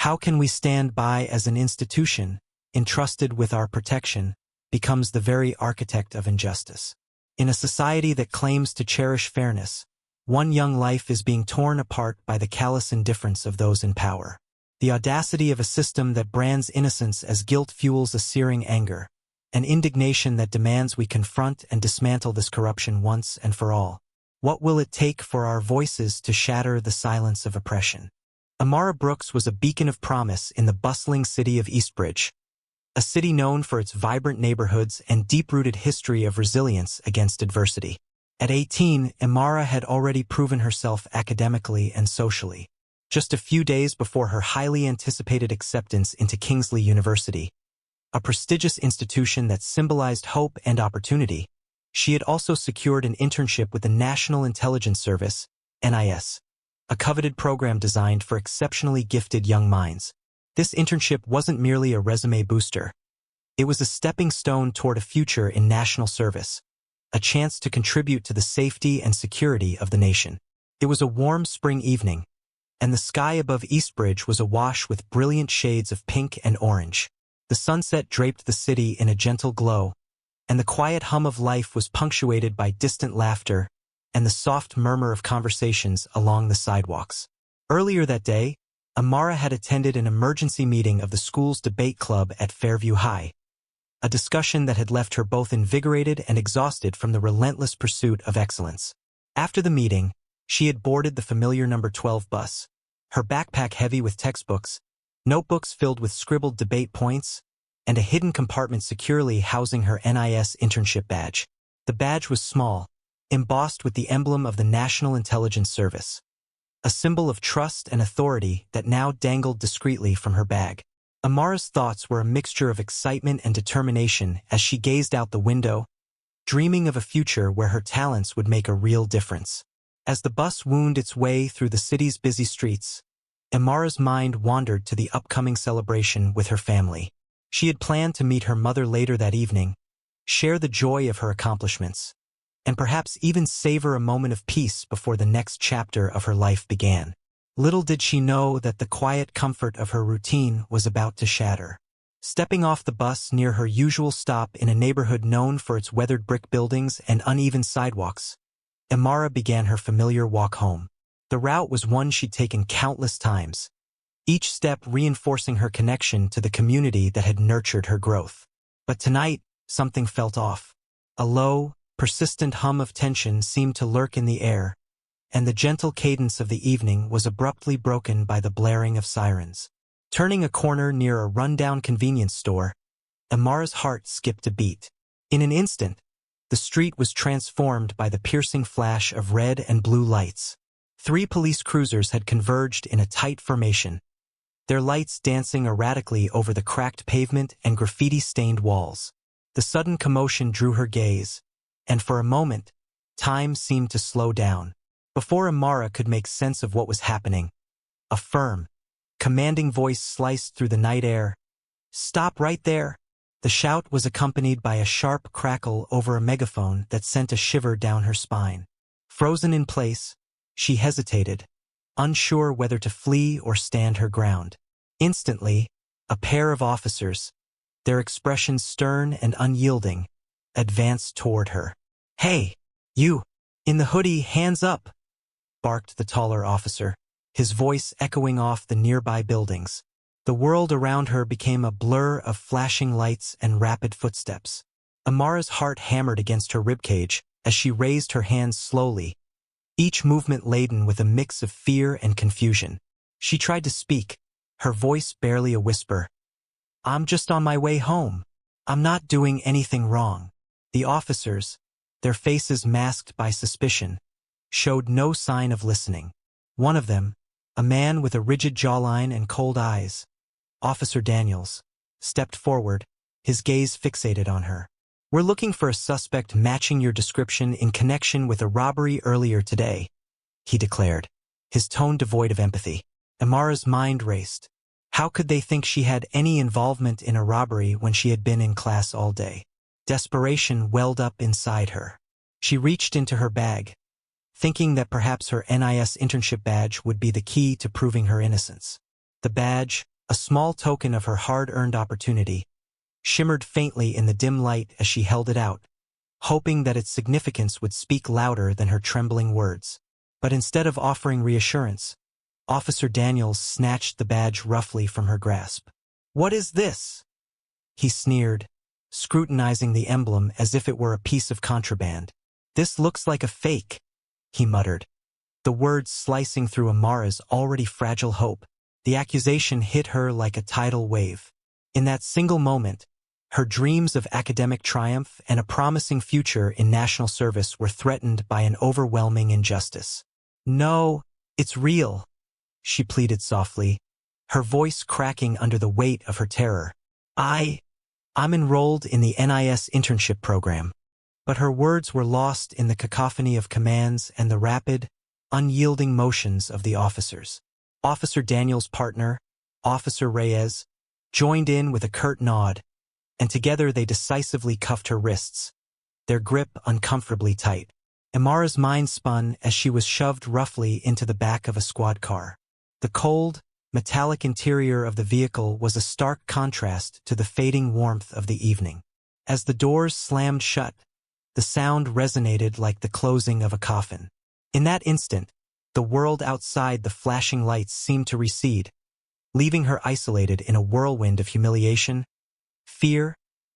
How can we stand by as an institution, entrusted with our protection, becomes the very architect of injustice? In a society that claims to cherish fairness, one young life is being torn apart by the callous indifference of those in power. The audacity of a system that brands innocence as guilt fuels a searing anger, an indignation that demands we confront and dismantle this corruption once and for all. What will it take for our voices to shatter the silence of oppression? Amara Brooks was a beacon of promise in the bustling city of Eastbridge, a city known for its vibrant neighborhoods and deep-rooted history of resilience against adversity. At 18, Amara had already proven herself academically and socially. Just a few days before her highly anticipated acceptance into Kingsley University, a prestigious institution that symbolized hope and opportunity, she had also secured an internship with the National Intelligence Service, NIS, a coveted program designed for exceptionally gifted young minds. This internship wasn't merely a resume booster. It was a stepping stone toward a future in national service, a chance to contribute to the safety and security of the nation. It was a warm spring evening, and the sky above Eastbridge was awash with brilliant shades of pink and orange. The sunset draped the city in a gentle glow, and the quiet hum of life was punctuated by distant laughter and the soft murmur of conversations along the sidewalks. Earlier that day, Amara had attended an emergency meeting of the school's debate club at Fairview High, a discussion that had left her both invigorated and exhausted from the relentless pursuit of excellence. After the meeting, she had boarded the familiar number 12 bus, her backpack heavy with textbooks, notebooks filled with scribbled debate points, and a hidden compartment securely housing her NIS internship badge. The badge was small, embossed with the emblem of the National Intelligence Service, a symbol of trust and authority that now dangled discreetly from her bag. Amara's thoughts were a mixture of excitement and determination as she gazed out the window, dreaming of a future where her talents would make a real difference. As the bus wound its way through the city's busy streets, Amara's mind wandered to the upcoming celebration with her family. She had planned to meet her mother later that evening, share the joy of her accomplishments, and perhaps even savor a moment of peace before the next chapter of her life began. Little did she know that the quiet comfort of her routine was about to shatter. Stepping off the bus near her usual stop in a neighborhood known for its weathered brick buildings and uneven sidewalks, Amara began her familiar walk home. The route was one she'd taken countless times, each step reinforcing her connection to the community that had nurtured her growth. But tonight, something felt off. A low, persistent hum of tension seemed to lurk in the air, and the gentle cadence of the evening was abruptly broken by the blaring of sirens. Turning a corner near a rundown convenience store, Amara's heart skipped a beat. In an instant, the street was transformed by the piercing flash of red and blue lights. 3 police cruisers had converged in a tight formation, their lights dancing erratically over the cracked pavement and graffiti-stained walls. The sudden commotion drew her gaze, and for a moment, time seemed to slow down. Before Amara could make sense of what was happening, a firm, commanding voice sliced through the night air. "Stop right there!" The shout was accompanied by a sharp crackle over a megaphone that sent a shiver down her spine. Frozen in place, she hesitated, unsure whether to flee or stand her ground. Instantly, a pair of officers, their expressions stern and unyielding, advanced toward her. "Hey, you, in the hoodie, hands up!" barked the taller officer, his voice echoing off the nearby buildings. The world around her became a blur of flashing lights and rapid footsteps. Amara's heart hammered against her ribcage as she raised her hands slowly, each movement laden with a mix of fear and confusion. She tried to speak, her voice barely a whisper. "I'm just on my way home. I'm not doing anything wrong." The officers, their faces masked by suspicion, showed no sign of listening. One of them, a man with a rigid jawline and cold eyes, Officer Daniels, stepped forward, his gaze fixated on her. "We're looking for a suspect matching your description in connection with a robbery earlier today," he declared, his tone devoid of empathy. Amara's mind raced. How could they think she had any involvement in a robbery when she had been in class all day? Desperation welled up inside her. She reached into her bag, thinking that perhaps her NIS internship badge would be the key to proving her innocence. The badge, a small token of her hard-earned opportunity, shimmered faintly in the dim light as she held it out, hoping that its significance would speak louder than her trembling words. But instead of offering reassurance, Officer Daniels snatched the badge roughly from her grasp. "What is this?" he sneered, scrutinizing the emblem as if it were a piece of contraband. "This looks like a fake," he muttered, the words slicing through Amara's already fragile hope. The accusation hit her like a tidal wave. In that single moment, her dreams of academic triumph and a promising future in national service were threatened by an overwhelming injustice. "No, it's real," she pleaded softly, her voice cracking under the weight of her terror. I'm enrolled in the NIS internship program." But her words were lost in the cacophony of commands and the rapid, unyielding motions of the officers. Officer Daniels' partner, Officer Reyes, joined in with a curt nod, and together they decisively cuffed her wrists, their grip uncomfortably tight. Amara's mind spun as she was shoved roughly into the back of a squad car. The cold, metallic interior of the vehicle was a stark contrast to the fading warmth of the evening. As the doors slammed shut, the sound resonated like the closing of a coffin. In that instant, the world outside the flashing lights seemed to recede, leaving her isolated in a whirlwind of humiliation, fear,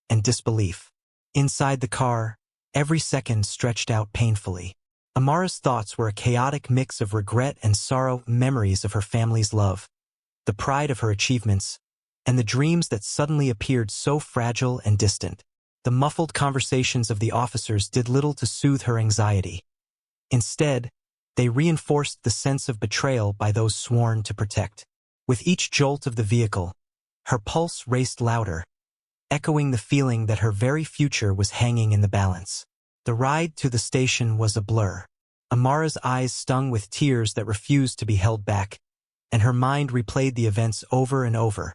and disbelief. Inside the car, every second stretched out painfully. Amara's thoughts were a chaotic mix of regret and sorrow, memories of her family's love, the pride of her achievements, and the dreams that suddenly appeared so fragile and distant. The muffled conversations of the officers did little to soothe her anxiety. Instead, they reinforced the sense of betrayal by those sworn to protect. With each jolt of the vehicle, her pulse raced louder, echoing the feeling that her very future was hanging in the balance. The ride to the station was a blur. Amara's eyes stung with tears that refused to be held back, and her mind replayed the events over and over.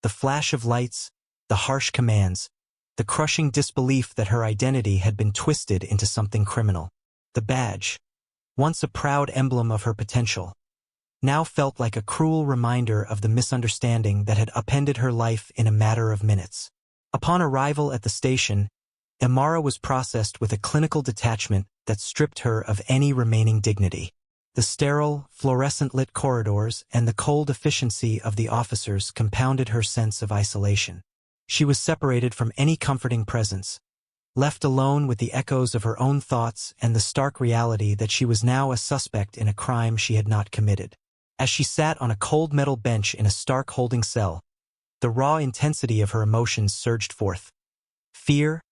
The flash of lights, the harsh commands, the crushing disbelief that her identity had been twisted into something criminal. The badge, once a proud emblem of her potential, now felt like a cruel reminder of the misunderstanding that had upended her life in a matter of minutes. Upon arrival at the station, Amara was processed with a clinical detachment that stripped her of any remaining dignity. The sterile, fluorescent-lit corridors and the cold efficiency of the officers compounded her sense of isolation. She was separated from any comforting presence, left alone with the echoes of her own thoughts and the stark reality that she was now a suspect in a crime she had not committed. As she sat on a cold metal bench in a stark holding cell, the raw intensity of her emotions surged forth. Fear,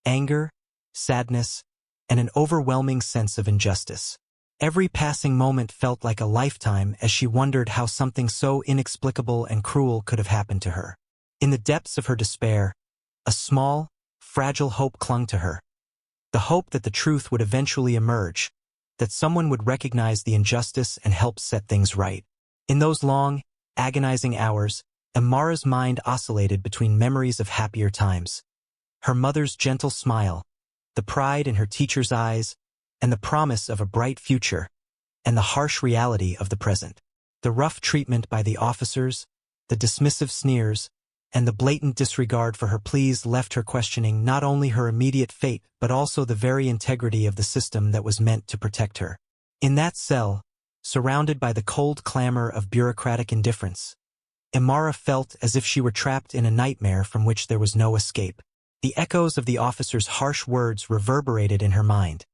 anger, sadness, and an overwhelming sense of injustice. Every passing moment felt like a lifetime as she wondered how something so inexplicable and cruel could have happened to her. In the depths of her despair, a small, fragile hope clung to her. The hope that the truth would eventually emerge, that someone would recognize the injustice and help set things right. In those long, agonizing hours, Amara's mind oscillated between memories of happier times. Her mother's gentle smile, the pride in her teacher's eyes, and the promise of a bright future, and the harsh reality of the present. The rough treatment by the officers, the dismissive sneers, and the blatant disregard for her pleas left her questioning not only her immediate fate but also the very integrity of the system that was meant to protect her. In that cell, surrounded by the cold clamor of bureaucratic indifference, Imara felt as if she were trapped in a nightmare from which there was no escape. The echoes of the officer's harsh words reverberated in her mind,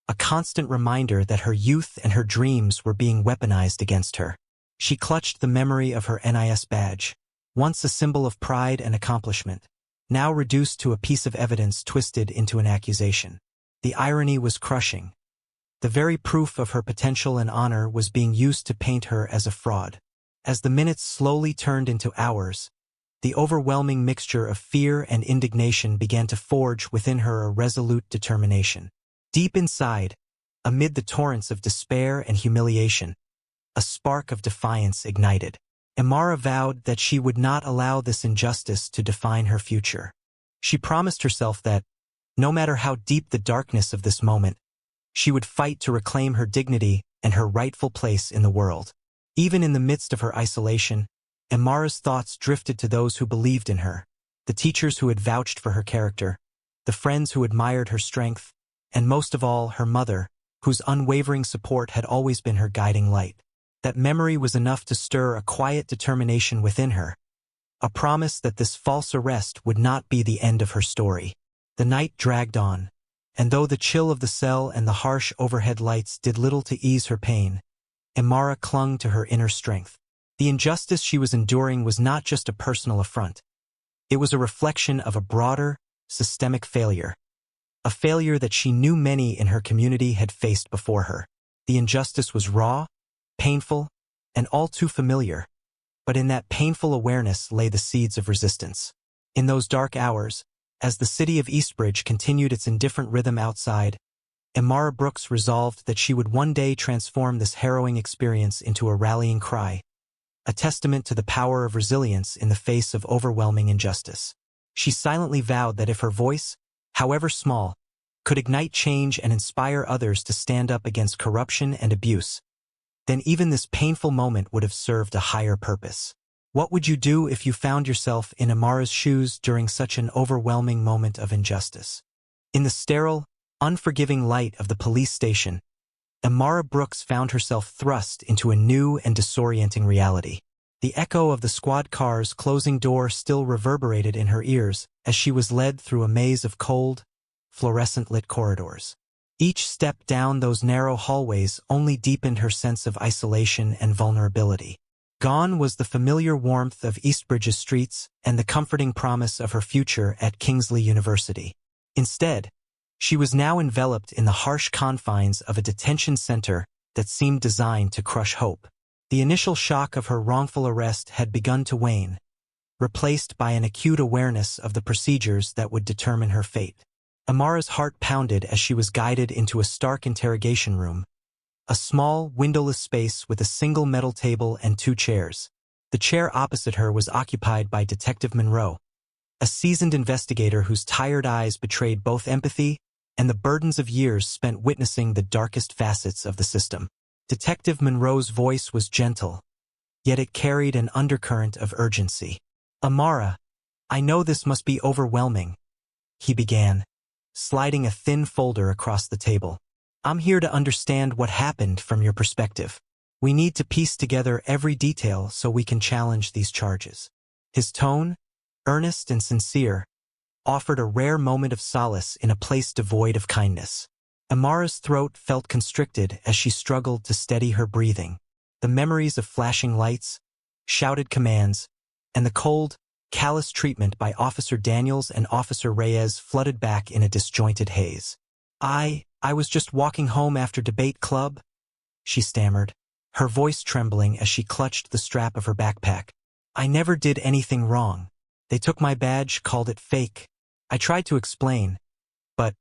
a constant reminder that her youth and her dreams were being weaponized against her. She clutched the memory of her NIS badge, once a symbol of pride and accomplishment, now reduced to a piece of evidence twisted into an accusation. The irony was crushing. The very proof of her potential and honor was being used to paint her as a fraud. As the minutes slowly turned into hours, the overwhelming mixture of fear and indignation began to forge within her a resolute determination. Deep inside, amid the torrents of despair and humiliation, a spark of defiance ignited. Imara vowed that she would not allow this injustice to define her future. She promised herself that, no matter how deep the darkness of this moment, she would fight to reclaim her dignity and her rightful place in the world. Even in the midst of her isolation, Imara's thoughts drifted to those who believed in her, the teachers who had vouched for her character, the friends who admired her strength, and most of all, her mother, whose unwavering support had always been her guiding light. That memory was enough to stir a quiet determination within her, a promise that this false arrest would not be the end of her story. The night dragged on, and though the chill of the cell and the harsh overhead lights did little to ease her pain, Imara clung to her inner strength. The injustice she was enduring was not just a personal affront. It was a reflection of a broader, systemic failure. A failure that she knew many in her community had faced before her. The injustice was raw, painful, and all too familiar. But in that painful awareness lay the seeds of resistance. In those dark hours, as the city of Eastbridge continued its indifferent rhythm outside, Imara Brooks resolved that she would one day transform this harrowing experience into a rallying cry, a testament to the power of resilience in the face of overwhelming injustice. She silently vowed that if her voice, however small, could ignite change and inspire others to stand up against corruption and abuse, then even this painful moment would have served a higher purpose. What would you do if you found yourself in Imara's shoes during such an overwhelming moment of injustice? In the sterile, unforgiving light of the police station, Imara Brooks found herself thrust into a new and disorienting reality. The echo of the squad car's closing door still reverberated in her ears as she was led through a maze of cold, fluorescent-lit corridors. Each step down those narrow hallways only deepened her sense of isolation and vulnerability. Gone was the familiar warmth of Eastbridge's streets and the comforting promise of her future at Kingsley University. Instead, she was now enveloped in the harsh confines of a detention center that seemed designed to crush hope. The initial shock of her wrongful arrest had begun to wane, replaced by an acute awareness of the procedures that would determine her fate. Imara's heart pounded as she was guided into a stark interrogation room, a small, windowless space with a single metal table and 2 chairs. The chair opposite her was occupied by Detective Monroe, a seasoned investigator whose tired eyes betrayed both empathy and the burdens of years spent witnessing the darkest facets of the system. Detective Monroe's voice was gentle, yet it carried an undercurrent of urgency. "Imara, I know this must be overwhelming," he began, sliding a thin folder across the table. "I'm here to understand what happened from your perspective. We need to piece together every detail so we can challenge these charges." His tone, earnest and sincere, offered a rare moment of solace in a place devoid of kindness. Imara's throat felt constricted as she struggled to steady her breathing. The memories of flashing lights, shouted commands, and the cold, callous treatment by Officer Daniels and Officer Reyes flooded back in a disjointed haze. I was just walking home after debate club," she stammered, her voice trembling as she clutched the strap of her backpack. "I never did anything wrong. They took my badge, called it fake." I tried to explain, but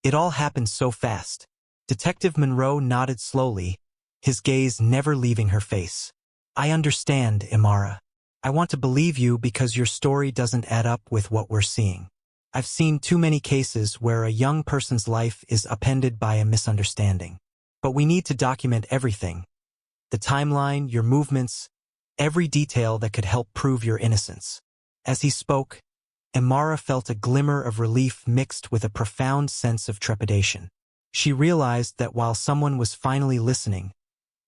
it all happened so fast. Detective Monroe nodded slowly, his gaze never leaving her face. "I understand, Imara. I want to believe you because your story doesn't add up with what we're seeing. I've seen too many cases where a young person's life is upended by a misunderstanding. But we need to document everything. The timeline, your movements, every detail that could help prove your innocence." As he spoke, Imara felt a glimmer of relief mixed with a profound sense of trepidation. She realized that while someone was finally listening,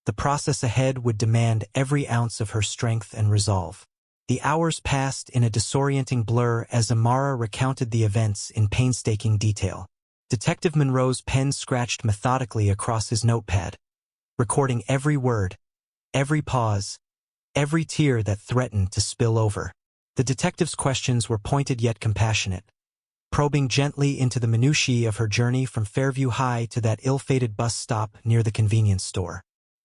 the process ahead would demand every ounce of her strength and resolve. The hours passed in a disorienting blur as Imara recounted the events in painstaking detail. Detective Monroe's pen scratched methodically across his notepad, recording every word, every pause, every tear that threatened to spill over. The detective's questions were pointed yet compassionate, probing gently into the minutiae of her journey from Fairview High to that ill-fated bus stop near the convenience store.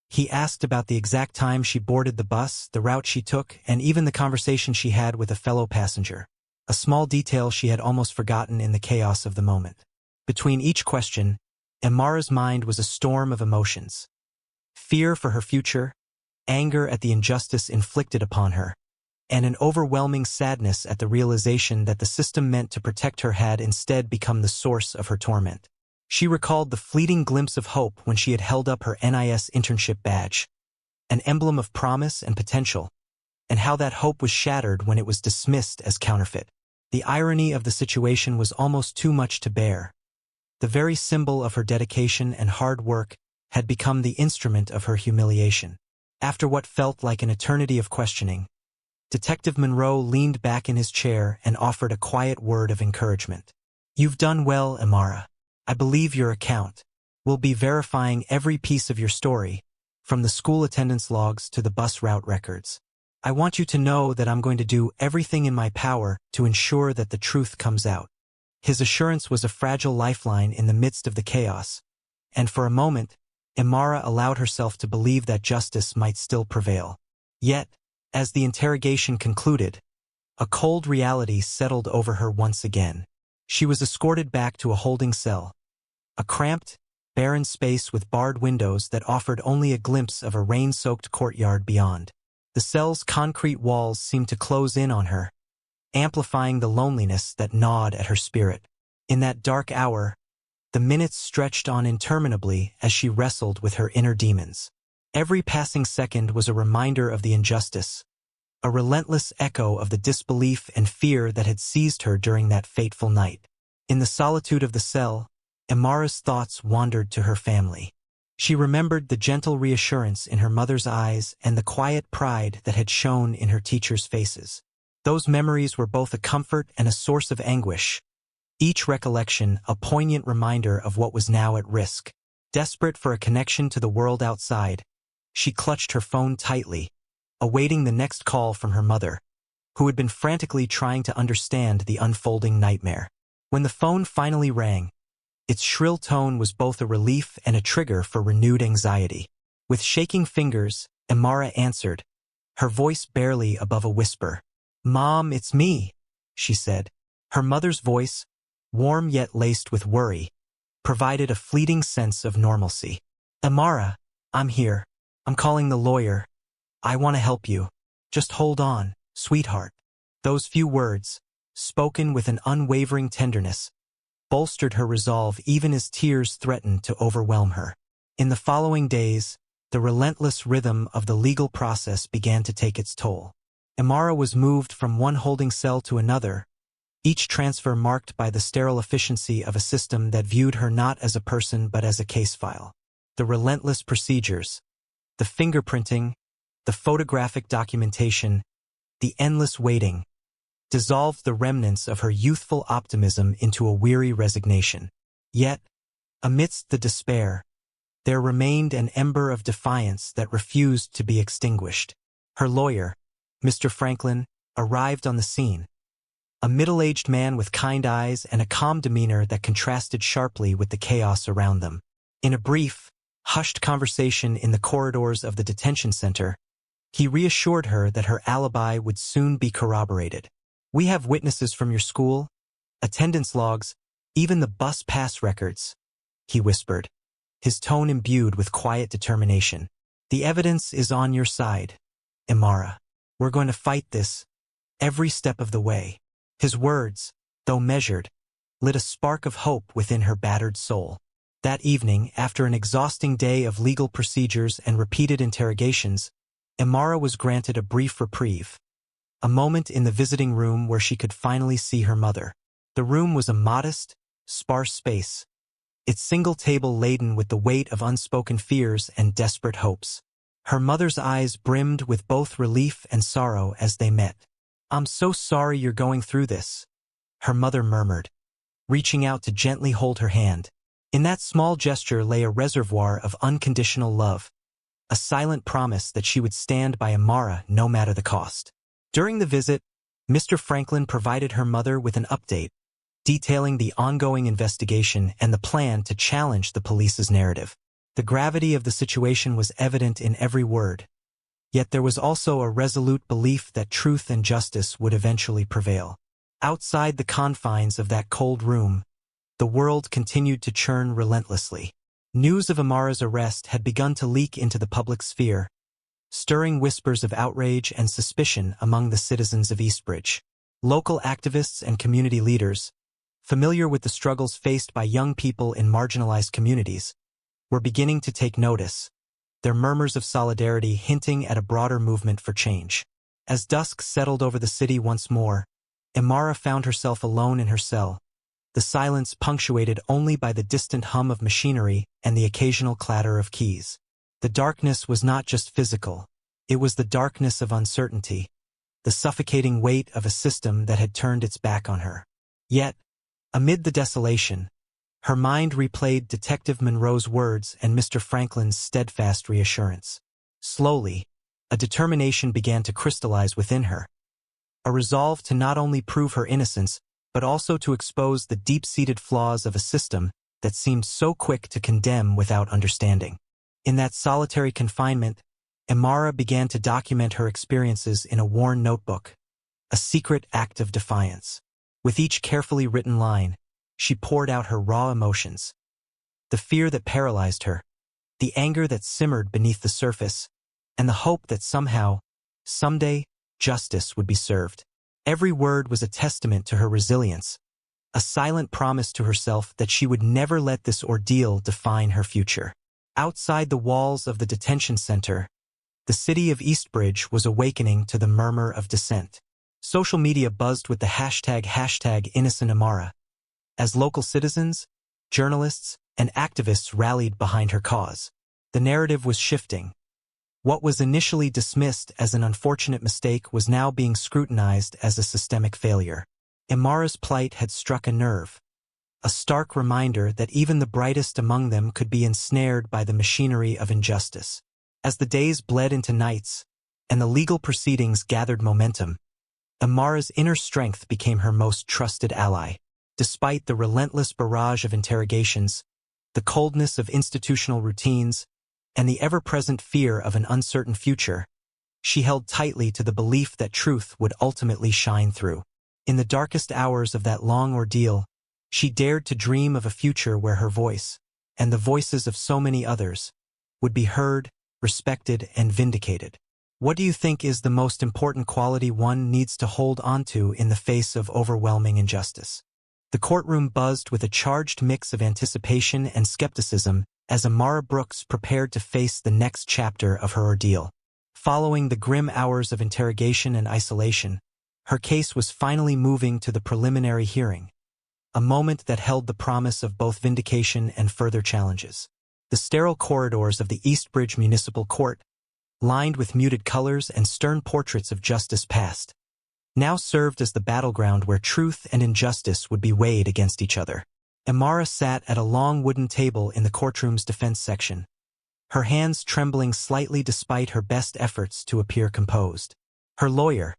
He asked about the exact time she boarded the bus, the route she took, and even the conversation she had with a fellow passenger, a small detail she had almost forgotten in the chaos of the moment. Between each question, Imara's mind was a storm of emotions. Fear for her future, anger at the injustice inflicted upon her, and an overwhelming sadness at the realization that the system meant to protect her had instead become the source of her torment. She recalled the fleeting glimpse of hope when she had held up her NIS internship badge, an emblem of promise and potential, and how that hope was shattered when it was dismissed as counterfeit. The irony of the situation was almost too much to bear. The very symbol of her dedication and hard work had become the instrument of her humiliation. After what felt like an eternity of questioning, Detective Monroe leaned back in his chair and offered a quiet word of encouragement. "You've done well, Imara. I believe your account. We'll be verifying every piece of your story, from the school attendance logs to the bus route records. I want you to know that I'm going to do everything in my power to ensure that the truth comes out." His assurance was a fragile lifeline in the midst of the chaos, and for a moment, Imara allowed herself to believe that justice might still prevail. Yet, as the interrogation concluded, a cold reality settled over her once again. She was escorted back to a holding cell, a cramped, barren space with barred windows that offered only a glimpse of a rain-soaked courtyard beyond. The cell's concrete walls seemed to close in on her, amplifying the loneliness that gnawed at her spirit. In that dark hour, the minutes stretched on interminably as she wrestled with her inner demons. Every passing second was a reminder of the injustice, a relentless echo of the disbelief and fear that had seized her during that fateful night. In the solitude of the cell, Imara's thoughts wandered to her family. She remembered the gentle reassurance in her mother's eyes and the quiet pride that had shone in her teachers' faces. Those memories were both a comfort and a source of anguish, each recollection a poignant reminder of what was now at risk. Desperate for a connection to the world outside, she clutched her phone tightly, awaiting the next call from her mother, who had been frantically trying to understand the unfolding nightmare. When the phone finally rang, its shrill tone was both a relief and a trigger for renewed anxiety. With shaking fingers, Imara answered, her voice barely above a whisper. "Mom, it's me," she said. Her mother's voice, warm yet laced with worry, provided a fleeting sense of normalcy. "Imara, I'm here. I'm calling the lawyer. I want to help you. Just hold on, sweetheart." Those few words, spoken with an unwavering tenderness, bolstered her resolve even as tears threatened to overwhelm her. In the following days, the relentless rhythm of the legal process began to take its toll. Imara was moved from one holding cell to another, each transfer marked by the sterile efficiency of a system that viewed her not as a person but as a case file. The relentless procedures, the fingerprinting, the photographic documentation, the endless waiting, dissolved the remnants of her youthful optimism into a weary resignation. Yet, amidst the despair, there remained an ember of defiance that refused to be extinguished. Her lawyer, Mr. Franklin, arrived on the scene, a middle-aged man with kind eyes and a calm demeanor that contrasted sharply with the chaos around them. In a brief, hushed conversation in the corridors of the detention center, he reassured her that her alibi would soon be corroborated. "We have witnesses from your school, attendance logs, even the bus pass records," he whispered, his tone imbued with quiet determination. "The evidence is on your side, Imara. We're going to fight this, every step of the way." His words, though measured, lit a spark of hope within her battered soul. That evening, after an exhausting day of legal procedures and repeated interrogations, Imara was granted a brief reprieve, a moment in the visiting room where she could finally see her mother. The room was a modest, sparse space, its single table laden with the weight of unspoken fears and desperate hopes. Her mother's eyes brimmed with both relief and sorrow as they met. "I'm so sorry you're going through this," her mother murmured, reaching out to gently hold her hand. In that small gesture lay a reservoir of unconditional love, a silent promise that she would stand by Imara no matter the cost. During the visit, Mr. Franklin provided her mother with an update, detailing the ongoing investigation and the plan to challenge the police's narrative. The gravity of the situation was evident in every word, yet there was also a resolute belief that truth and justice would eventually prevail. Outside the confines of that cold room, the world continued to churn relentlessly. News of Imara's arrest had begun to leak into the public sphere, stirring whispers of outrage and suspicion among the citizens of Eastbridge. Local activists and community leaders, familiar with the struggles faced by young people in marginalized communities, were beginning to take notice, their murmurs of solidarity hinting at a broader movement for change. As dusk settled over the city once more, Imara found herself alone in her cell, the silence punctuated only by the distant hum of machinery and the occasional clatter of keys. The darkness was not just physical, it was the darkness of uncertainty, the suffocating weight of a system that had turned its back on her. Yet, amid the desolation, her mind replayed Detective Monroe's words and Mr. Franklin's steadfast reassurance. Slowly, a determination began to crystallize within her, a resolve to not only prove her innocence, but also to expose the deep-seated flaws of a system that seemed so quick to condemn without understanding. In that solitary confinement, Imara began to document her experiences in a worn notebook, a secret act of defiance. With each carefully written line, she poured out her raw emotions. The fear that paralyzed her, the anger that simmered beneath the surface, and the hope that somehow, someday, justice would be served. Every word was a testament to her resilience, a silent promise to herself that she would never let this ordeal define her future. Outside the walls of the detention center, the city of Eastbridge was awakening to the murmur of dissent. Social media buzzed with the hashtag #InnocentImara. As local citizens, journalists, and activists rallied behind her cause, the narrative was shifting. What was initially dismissed as an unfortunate mistake was now being scrutinized as a systemic failure. Imara's plight had struck a nerve, a stark reminder that even the brightest among them could be ensnared by the machinery of injustice. As the days bled into nights, and the legal proceedings gathered momentum, Imara's inner strength became her most trusted ally. Despite the relentless barrage of interrogations, the coldness of institutional routines, and the ever-present fear of an uncertain future, she held tightly to the belief that truth would ultimately shine through. In the darkest hours of that long ordeal, she dared to dream of a future where her voice, and the voices of so many others, would be heard, respected, and vindicated. What do you think is the most important quality one needs to hold onto in the face of overwhelming injustice? The courtroom buzzed with a charged mix of anticipation and skepticism as Imara Brooks prepared to face the next chapter of her ordeal. Following the grim hours of interrogation and isolation, her case was finally moving to the preliminary hearing, a moment that held the promise of both vindication and further challenges. The sterile corridors of the Eastbridge Municipal Court, lined with muted colors and stern portraits of justice past, now served as the battleground where truth and injustice would be weighed against each other. Imara sat at a long wooden table in the courtroom's defense section, her hands trembling slightly despite her best efforts to appear composed. Her lawyer,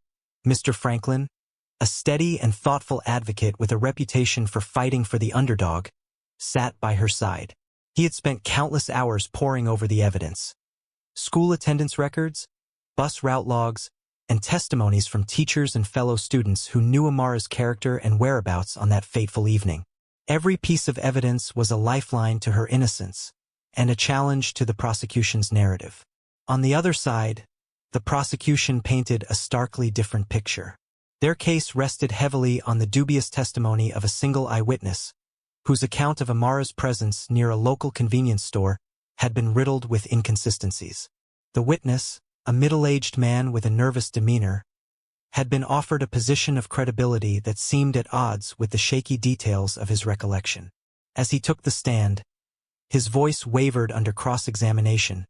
Mr. Franklin, a steady and thoughtful advocate with a reputation for fighting for the underdog, sat by her side. He had spent countless hours poring over the evidence. School attendance records, bus route logs, and testimonies from teachers and fellow students who knew Imara's character and whereabouts on that fateful evening. Every piece of evidence was a lifeline to her innocence, and a challenge to the prosecution's narrative. On the other side, the prosecution painted a starkly different picture. Their case rested heavily on the dubious testimony of a single eyewitness, whose account of Imara's presence near a local convenience store had been riddled with inconsistencies. The witness, a middle-aged man with a nervous demeanor, had been offered a position of credibility that seemed at odds with the shaky details of his recollection. As he took the stand, his voice wavered under cross-examination,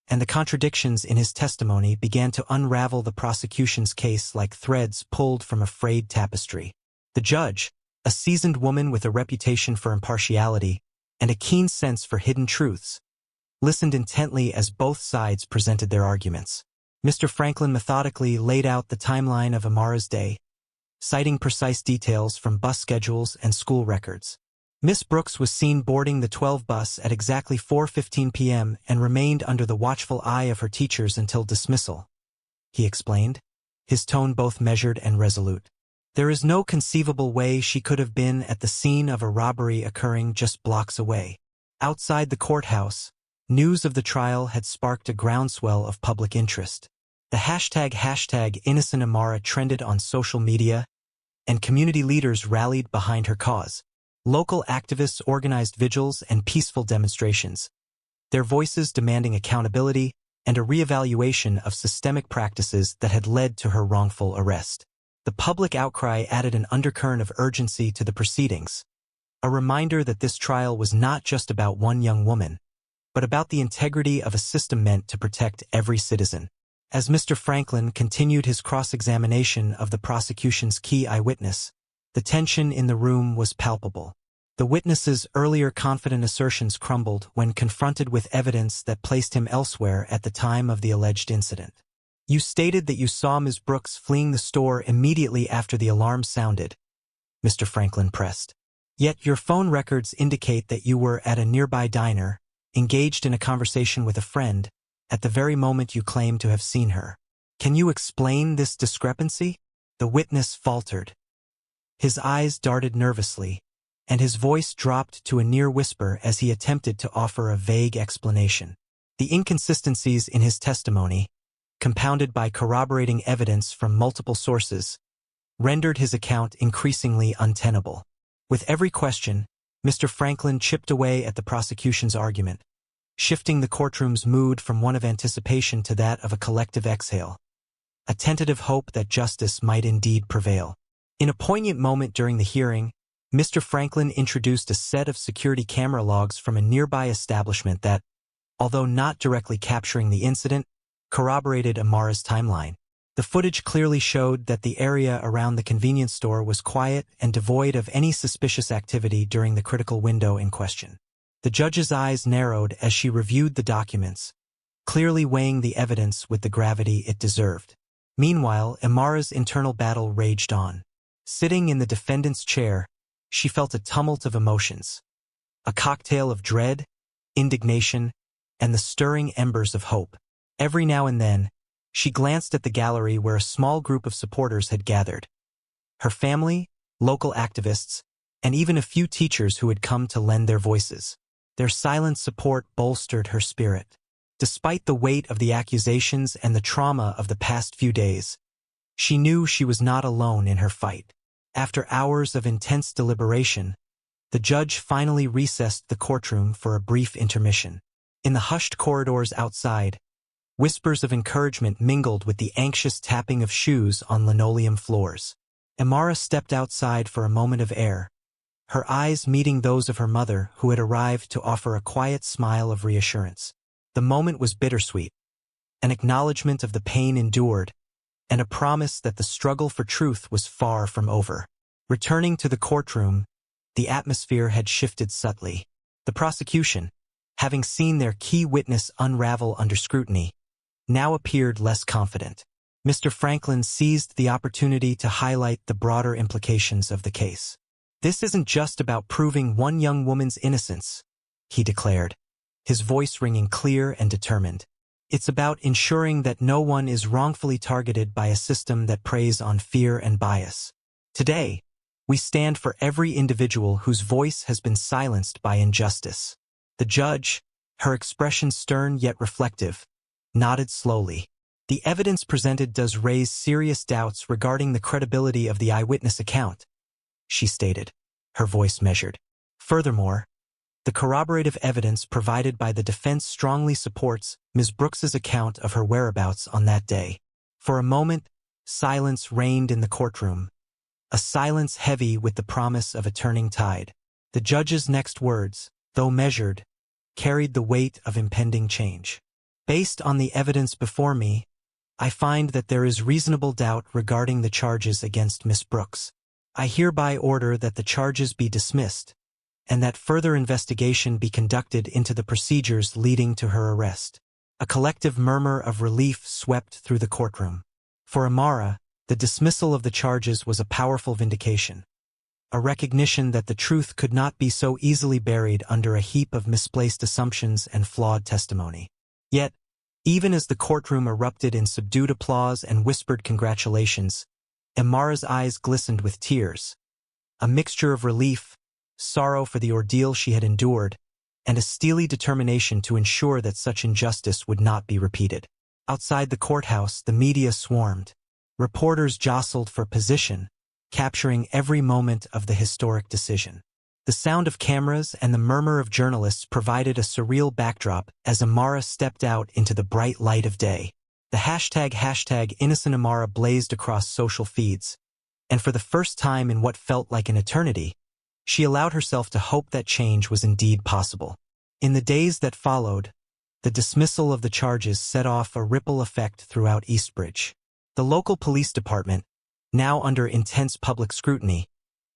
and the contradictions in his testimony began to unravel the prosecution's case like threads pulled from a frayed tapestry. The judge, a seasoned woman with a reputation for impartiality and a keen sense for hidden truths, listened intently as both sides presented their arguments. Mr. Franklin methodically laid out the timeline of Imara's day, citing precise details from bus schedules and school records. Miss Brooks was seen boarding the 12 bus at exactly 4:15 p.m. and remained under the watchful eye of her teachers until dismissal, he explained, his tone both measured and resolute. There is no conceivable way she could have been at the scene of a robbery occurring just blocks away. Outside the courthouse, news of the trial had sparked a groundswell of public interest. The hashtag #InnocentImara trended on social media, and community leaders rallied behind her cause. Local activists organized vigils and peaceful demonstrations, their voices demanding accountability and a reevaluation of systemic practices that had led to her wrongful arrest. The public outcry added an undercurrent of urgency to the proceedings, a reminder that this trial was not just about one young woman, but about the integrity of a system meant to protect every citizen. As Mr. Franklin continued his cross-examination of the prosecution's key eyewitness, the tension in the room was palpable. The witness's earlier confident assertions crumbled when confronted with evidence that placed him elsewhere at the time of the alleged incident. "You stated that you saw Ms. Brooks fleeing the store immediately after the alarm sounded," Mr. Franklin pressed. "Yet your phone records indicate that you were at a nearby diner, engaged in a conversation with a friend, at the very moment you claim to have seen her. Can you explain this discrepancy?" The witness faltered. His eyes darted nervously, and his voice dropped to a near whisper as he attempted to offer a vague explanation. The inconsistencies in his testimony, compounded by corroborating evidence from multiple sources, rendered his account increasingly untenable. With every question, Mr. Franklin chipped away at the prosecution's argument, shifting the courtroom's mood from one of anticipation to that of a collective exhale, a tentative hope that justice might indeed prevail. In a poignant moment during the hearing, Mr. Franklin introduced a set of security camera logs from a nearby establishment that, although not directly capturing the incident, corroborated Amara's timeline. The footage clearly showed that the area around the convenience store was quiet and devoid of any suspicious activity during the critical window in question. The judge's eyes narrowed as she reviewed the documents, clearly weighing the evidence with the gravity it deserved. Meanwhile, Amara's internal battle raged on. Sitting in the defendant's chair, she felt a tumult of emotions, a cocktail of dread, indignation, and the stirring embers of hope. Every now and then, she glanced at the gallery where a small group of supporters had gathered. Her family, local activists, and even a few teachers who had come to lend their voices. Their silent support bolstered her spirit. Despite the weight of the accusations and the trauma of the past few days, she knew she was not alone in her fight. After hours of intense deliberation, the judge finally recessed the courtroom for a brief intermission. In the hushed corridors outside, whispers of encouragement mingled with the anxious tapping of shoes on linoleum floors. Amara stepped outside for a moment of air, her eyes meeting those of her mother, who had arrived to offer a quiet smile of reassurance. The moment was bittersweet, an acknowledgement of the pain endured, and a promise that the struggle for truth was far from over. Returning to the courtroom, the atmosphere had shifted subtly. The prosecution, having seen their key witness unravel under scrutiny, now appeared less confident. Mr. Franklin seized the opportunity to highlight the broader implications of the case. "This isn't just about proving one young woman's innocence," he declared, his voice ringing clear and determined. "It's about ensuring that no one is wrongfully targeted by a system that preys on fear and bias. Today, we stand for every individual whose voice has been silenced by injustice." The judge, her expression stern yet reflective, nodded slowly. "The evidence presented does raise serious doubts regarding the credibility of the eyewitness account," she stated, her voice measured. "Furthermore, the corroborative evidence provided by the defense strongly supports Ms. Brooks's account of her whereabouts on that day." For a moment, silence reigned in the courtroom, a silence heavy with the promise of a turning tide. The judge's next words, though measured, carried the weight of impending change. "Based on the evidence before me, I find that there is reasonable doubt regarding the charges against Miss Brooks. I hereby order that the charges be dismissed, and that further investigation be conducted into the procedures leading to her arrest." A collective murmur of relief swept through the courtroom. For Amara, the dismissal of the charges was a powerful vindication, a recognition that the truth could not be so easily buried under a heap of misplaced assumptions and flawed testimony. Yet, even as the courtroom erupted in subdued applause and whispered congratulations, Amara's eyes glistened with tears, a mixture of relief, sorrow for the ordeal she had endured, and a steely determination to ensure that such injustice would not be repeated. Outside the courthouse, the media swarmed. Reporters jostled for position, capturing every moment of the historic decision. The sound of cameras and the murmur of journalists provided a surreal backdrop as Amara stepped out into the bright light of day. The hashtag Innocent Amara blazed across social feeds, and for the first time in what felt like an eternity, she allowed herself to hope that change was indeed possible. In the days that followed, the dismissal of the charges set off a ripple effect throughout Eastbridge. The local police department, now under intense public scrutiny,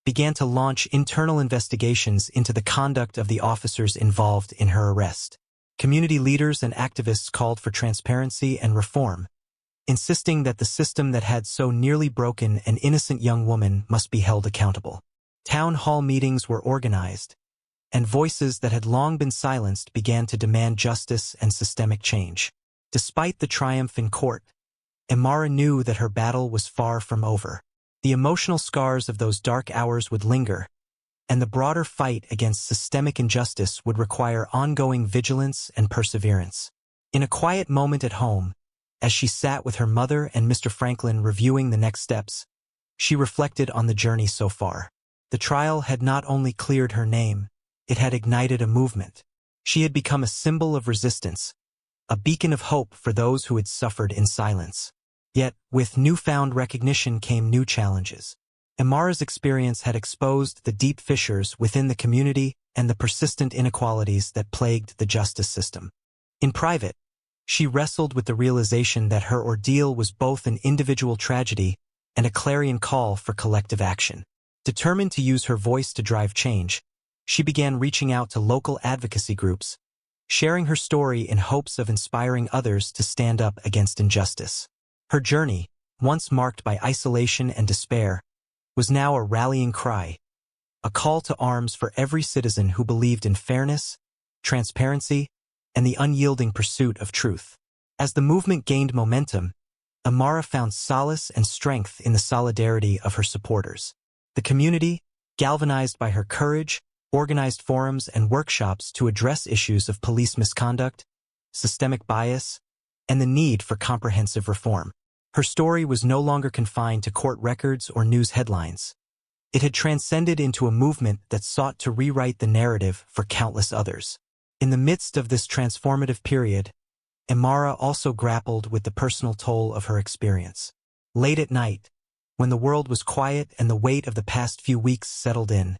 began to launch internal investigations into the conduct of the officers involved in her arrest. Community leaders and activists called for transparency and reform, insisting that the system that had so nearly broken an innocent young woman must be held accountable. Town hall meetings were organized, and voices that had long been silenced began to demand justice and systemic change. Despite the triumph in court, Imara knew that her battle was far from over. The emotional scars of those dark hours would linger, and the broader fight against systemic injustice would require ongoing vigilance and perseverance. In a quiet moment at home, as she sat with her mother and Mr. Franklin reviewing the next steps, she reflected on the journey so far. The trial had not only cleared her name, it had ignited a movement. She had become a symbol of resistance, a beacon of hope for those who had suffered in silence. Yet, with newfound recognition came new challenges. Imara's experience had exposed the deep fissures within the community and the persistent inequalities that plagued the justice system. In private, she wrestled with the realization that her ordeal was both an individual tragedy and a clarion call for collective action. Determined to use her voice to drive change, she began reaching out to local advocacy groups, sharing her story in hopes of inspiring others to stand up against injustice. Her journey, once marked by isolation and despair, was now a rallying cry, a call to arms for every citizen who believed in fairness, transparency, and the unyielding pursuit of truth. As the movement gained momentum, Imara found solace and strength in the solidarity of her supporters. The community, galvanized by her courage, organized forums and workshops to address issues of police misconduct, systemic bias, and the need for comprehensive reform. Her story was no longer confined to court records or news headlines. It had transcended into a movement that sought to rewrite the narrative for countless others. In the midst of this transformative period, Imara also grappled with the personal toll of her experience. Late at night, when the world was quiet and the weight of the past few weeks settled in,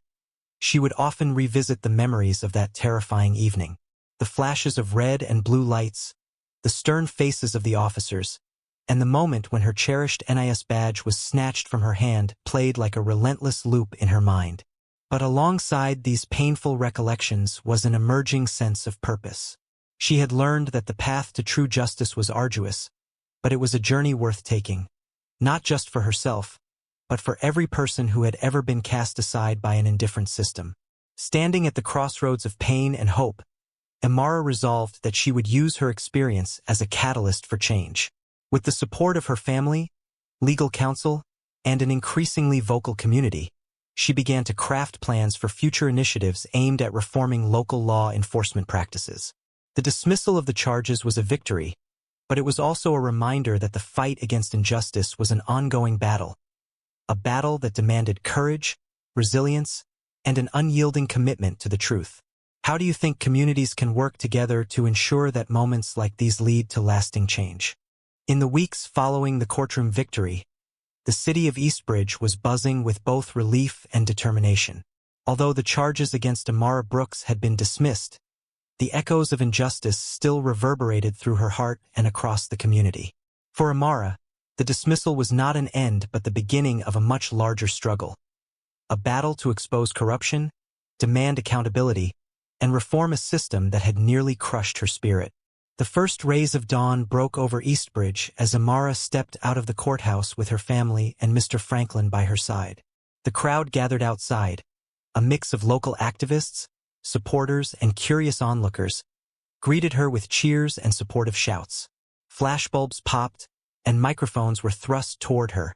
she would often revisit the memories of that terrifying evening. The flashes of red and blue lights, the stern faces of the officers, and the moment when her cherished NIS badge was snatched from her hand played like a relentless loop in her mind. But alongside these painful recollections was an emerging sense of purpose. She had learned that the path to true justice was arduous, but it was a journey worth taking, not just for herself, but for every person who had ever been cast aside by an indifferent system. Standing at the crossroads of pain and hope, Imara resolved that she would use her experience as a catalyst for change. With the support of her family, legal counsel, and an increasingly vocal community, she began to craft plans for future initiatives aimed at reforming local law enforcement practices. The dismissal of the charges was a victory, but it was also a reminder that the fight against injustice was an ongoing battle, a battle that demanded courage, resilience, and an unyielding commitment to the truth. How do you think communities can work together to ensure that moments like these lead to lasting change? In the weeks following the courtroom victory, the city of Eastbridge was buzzing with both relief and determination. Although the charges against Imara Brooks had been dismissed, the echoes of injustice still reverberated through her heart and across the community. For Imara, the dismissal was not an end but the beginning of a much larger struggle. A battle to expose corruption, demand accountability, and reform a system that had nearly crushed her spirit. The first rays of dawn broke over Eastbridge as Imara stepped out of the courthouse with her family and Mr. Franklin by her side. The crowd gathered outside, a mix of local activists, supporters, and curious onlookers, greeted her with cheers and supportive shouts. Flashbulbs popped, and microphones were thrust toward her.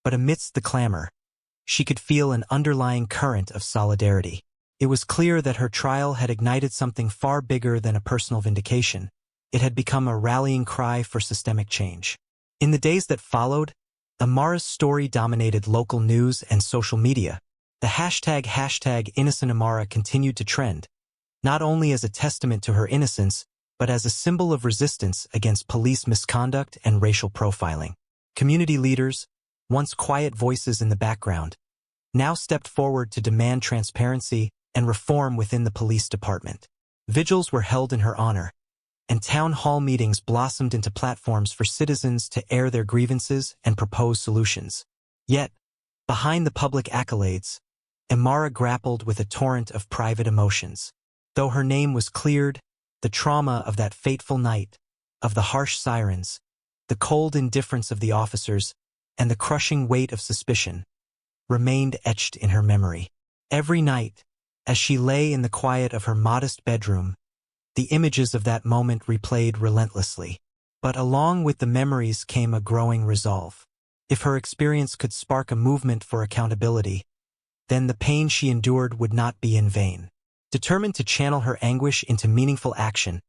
But amidst the clamor, she could feel an underlying current of solidarity. It was clear that her trial had ignited something far bigger than a personal vindication. It had become a rallying cry for systemic change. In the days that followed, Imara's story dominated local news and social media, The hashtag innocent Amara continued to trend, not only as a testament to her innocence, but as a symbol of resistance against police misconduct and racial profiling. Community leaders, once quiet voices in the background, now stepped forward to demand transparency and reform within the police department. Vigils were held in her honor, and town hall meetings blossomed into platforms for citizens to air their grievances and propose solutions. Yet, behind the public accolades, Imara grappled with a torrent of private emotions. Though her name was cleared, the trauma of that fateful night, of the harsh sirens, the cold indifference of the officers, and the crushing weight of suspicion, remained etched in her memory. Every night, as she lay in the quiet of her modest bedroom, the images of that moment replayed relentlessly. But along with the memories came a growing resolve. If her experience could spark a movement for accountability, then the pain she endured would not be in vain. Determined to channel her anguish into meaningful action,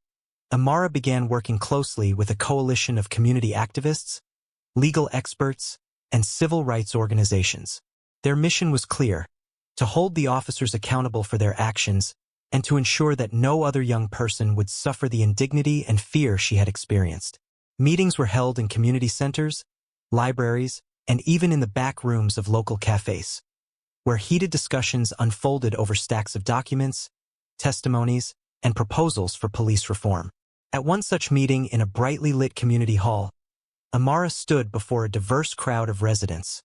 Imara began working closely with a coalition of community activists, legal experts, and civil rights organizations. Their mission was clear: to hold the officers accountable for their actions and to ensure that no other young person would suffer the indignity and fear she had experienced. Meetings were held in community centers, libraries, and even in the back rooms of local cafes, where heated discussions unfolded over stacks of documents, testimonies, and proposals for police reform. At one such meeting in a brightly lit community hall, Imara stood before a diverse crowd of residents,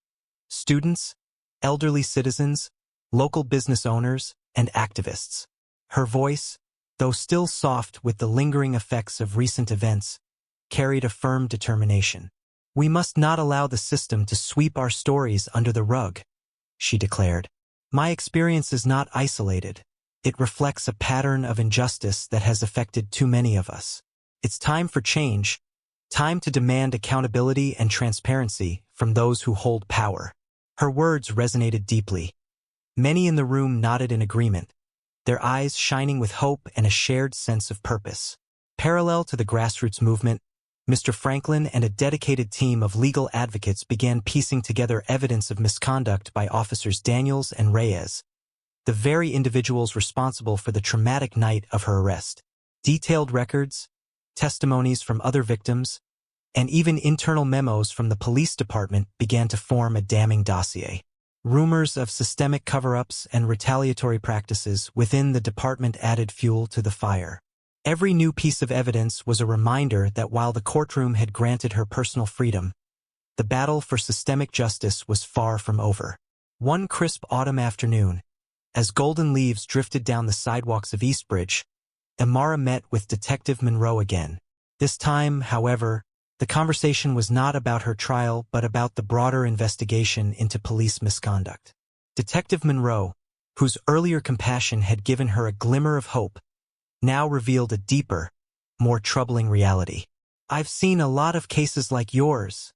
students, elderly citizens, local business owners, and activists. Her voice, though still soft with the lingering effects of recent events, carried a firm determination. "We must not allow the system to sweep our stories under the rug," she declared. "My experience is not isolated. It reflects a pattern of injustice that has affected too many of us. It's time for change, time to demand accountability and transparency from those who hold power." Her words resonated deeply. Many in the room nodded in agreement, their eyes shining with hope and a shared sense of purpose. Parallel to the grassroots movement, Mr. Franklin and a dedicated team of legal advocates began piecing together evidence of misconduct by Officers Daniels and Reyes, the very individuals responsible for the traumatic night of her arrest. Detailed records, testimonies from other victims, and even internal memos from the police department began to form a damning dossier. Rumors of systemic cover-ups and retaliatory practices within the department added fuel to the fire. Every new piece of evidence was a reminder that while the courtroom had granted her personal freedom, the battle for systemic justice was far from over. One crisp autumn afternoon, as golden leaves drifted down the sidewalks of Eastbridge, Imara met with Detective Monroe again. This time, however, the conversation was not about her trial but about the broader investigation into police misconduct. Detective Monroe, whose earlier compassion had given her a glimmer of hope, now revealed a deeper, more troubling reality. "I've seen a lot of cases like yours,"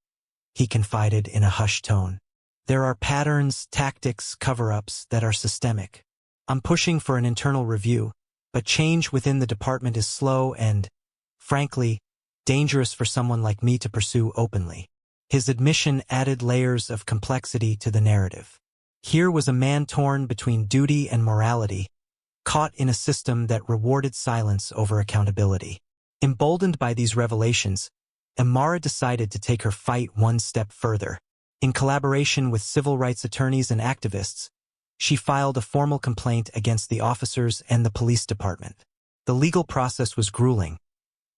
he confided in a hushed tone. "There are patterns, tactics, cover-ups that are systemic. I'm pushing for an internal review, but change within the department is slow and, frankly, dangerous for someone like me to pursue openly." His admission added layers of complexity to the narrative. Here was a man torn between duty and morality, caught in a system that rewarded silence over accountability. Emboldened by these revelations, Imara decided to take her fight one step further. In collaboration with civil rights attorneys and activists, she filed a formal complaint against the officers and the police department. The legal process was grueling,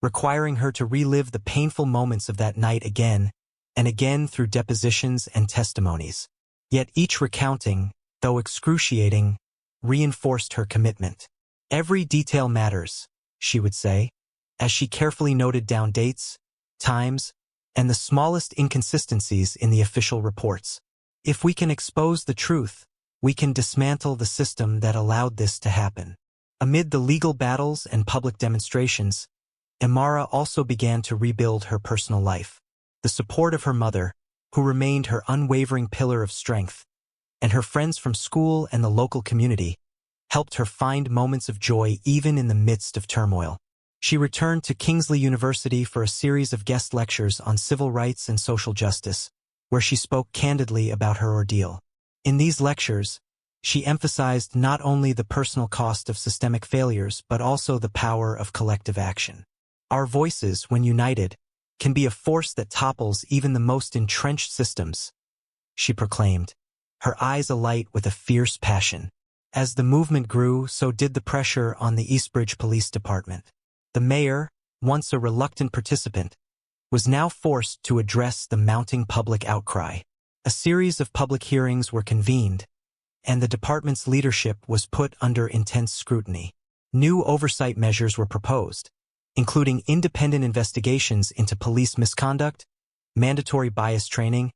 requiring her to relive the painful moments of that night again and again through depositions and testimonies. Yet each recounting, though excruciating, reinforced her commitment. "Every detail matters," she would say, as she carefully noted down dates, times, and the smallest inconsistencies in the official reports. "If we can expose the truth, we can dismantle the system that allowed this to happen." Amid the legal battles and public demonstrations, Imara also began to rebuild her personal life. The support of her mother, who remained her unwavering pillar of strength, and her friends from school and the local community, helped her find moments of joy even in the midst of turmoil. She returned to Kingsley University for a series of guest lectures on civil rights and social justice, where she spoke candidly about her ordeal. In these lectures, She emphasized not only the personal cost of systemic failures but also the power of collective action. Our voices, when united, can be a force that topples even the most entrenched systems, she proclaimed, her eyes alight with a fierce passion. As the movement grew, so did the pressure on the Eastbridge Police Department. The mayor, once a reluctant participant, was now forced to address the mounting public outcry. A series of public hearings were convened, and the department's leadership was put under intense scrutiny. New oversight measures were proposed, including independent investigations into police misconduct, mandatory bias training,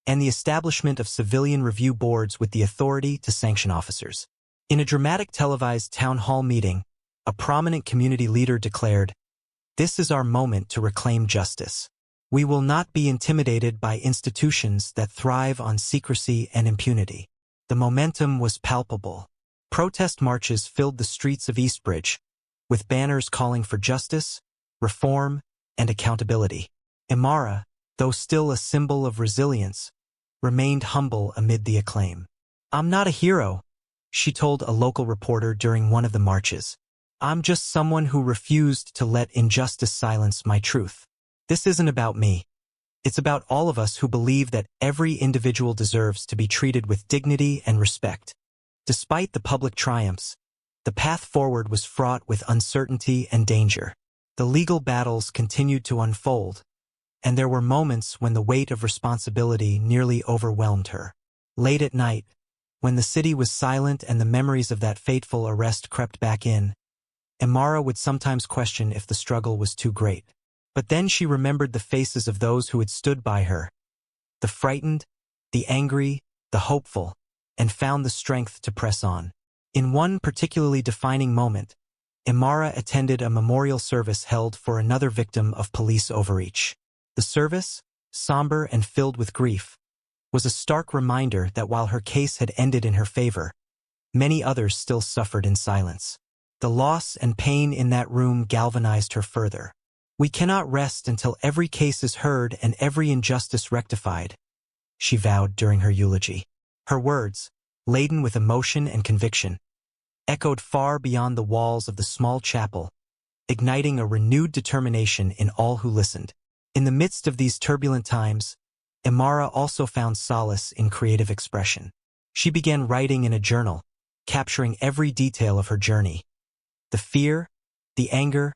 and the establishment of civilian review boards with the authority to sanction officers. In a dramatic televised town hall meeting, a prominent community leader declared, "This is our moment to reclaim justice. We will not be intimidated by institutions that thrive on secrecy and impunity." The momentum was palpable. Protest marches filled the streets of Eastbridge, with banners calling for justice, reform, and accountability. Imara, though still a symbol of resilience, remained humble amid the acclaim. "I'm not a hero," she told a local reporter during one of the marches. "I'm just someone who refused to let injustice silence my truth. This isn't about me. It's about all of us who believe that every individual deserves to be treated with dignity and respect." Despite the public triumphs, the path forward was fraught with uncertainty and danger. The legal battles continued to unfold, and there were moments when the weight of responsibility nearly overwhelmed her. Late at night, when the city was silent and the memories of that fateful arrest crept back in, Imara would sometimes question if the struggle was too great. But then she remembered the faces of those who had stood by her, the frightened, the angry, the hopeful, and found the strength to press on. In one particularly defining moment, Imara attended a memorial service held for another victim of police overreach. The service, somber and filled with grief, was a stark reminder that while her case had ended in her favor, many others still suffered in silence. The loss and pain in that room galvanized her further. "We cannot rest until every case is heard and every injustice rectified," she vowed during her eulogy. Her words, laden with emotion and conviction, echoed far beyond the walls of the small chapel, igniting a renewed determination in all who listened. In the midst of these turbulent times, Imara also found solace in creative expression. She began writing in a journal, capturing every detail of her journey. The fear, the anger,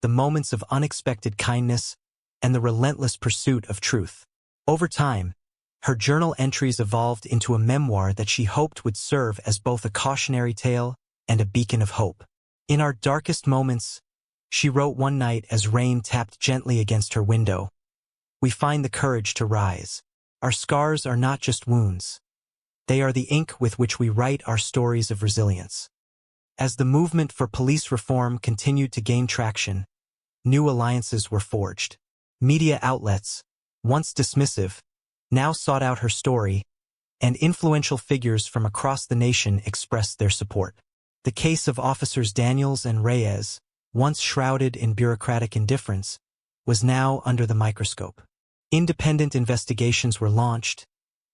the moments of unexpected kindness, and the relentless pursuit of truth. Over time, her journal entries evolved into a memoir that she hoped would serve as both a cautionary tale and a beacon of hope. "In our darkest moments," she wrote one night as rain tapped gently against her window, "we find the courage to rise. Our scars are not just wounds. They are the ink with which we write our stories of resilience." As the movement for police reform continued to gain traction, new alliances were forged. Media outlets, once dismissive, now sought out her story, and influential figures from across the nation expressed their support. The case of Officers Daniels and Reyes, once shrouded in bureaucratic indifference, was now under the microscope. Independent investigations were launched,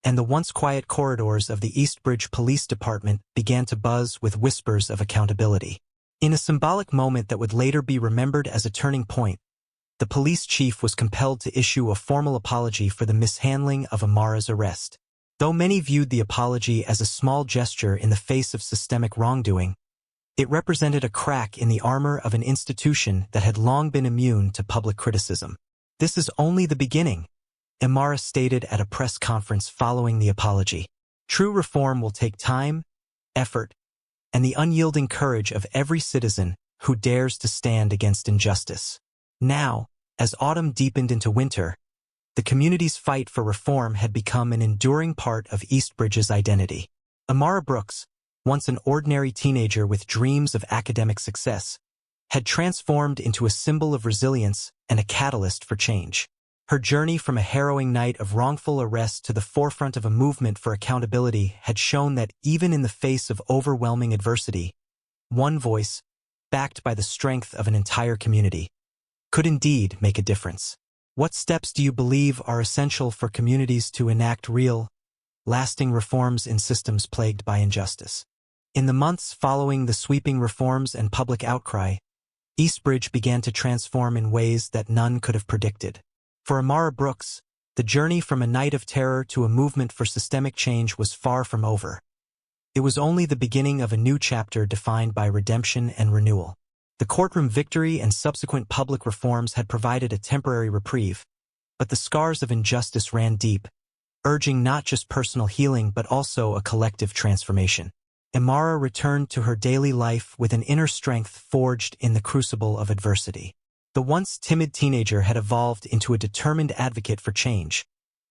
and the once quiet corridors of the Eastbridge Police Department began to buzz with whispers of accountability. In a symbolic moment that would later be remembered as a turning point, the police chief was compelled to issue a formal apology for the mishandling of Imara's arrest. Though many viewed the apology as a small gesture in the face of systemic wrongdoing, it represented a crack in the armor of an institution that had long been immune to public criticism. "This is only the beginning," Imara stated at a press conference following the apology. "True reform will take time, effort, and the unyielding courage of every citizen who dares to stand against injustice." Now, as autumn deepened into winter, the community's fight for reform had become an enduring part of Eastbridge's identity. Imara Brooks, once an ordinary teenager with dreams of academic success, had transformed into a symbol of resilience and a catalyst for change. Her journey from a harrowing night of wrongful arrest to the forefront of a movement for accountability had shown that even in the face of overwhelming adversity, one voice, backed by the strength of an entire community, could indeed make a difference. What steps do you believe are essential for communities to enact real, lasting reforms in systems plagued by injustice. In the months following the sweeping reforms and public outcry, Eastbridge began to transform in ways that none could have predicted. For Amara Brooks, the journey from a night of terror to a movement for systemic change was far from over. It was only the beginning of a new chapter defined by redemption and renewal. The courtroom victory and subsequent public reforms had provided a temporary reprieve, but the scars of injustice ran deep, urging not just personal healing but also a collective transformation. Amara returned to her daily life with an inner strength forged in the crucible of adversity. The once timid teenager had evolved into a determined advocate for change,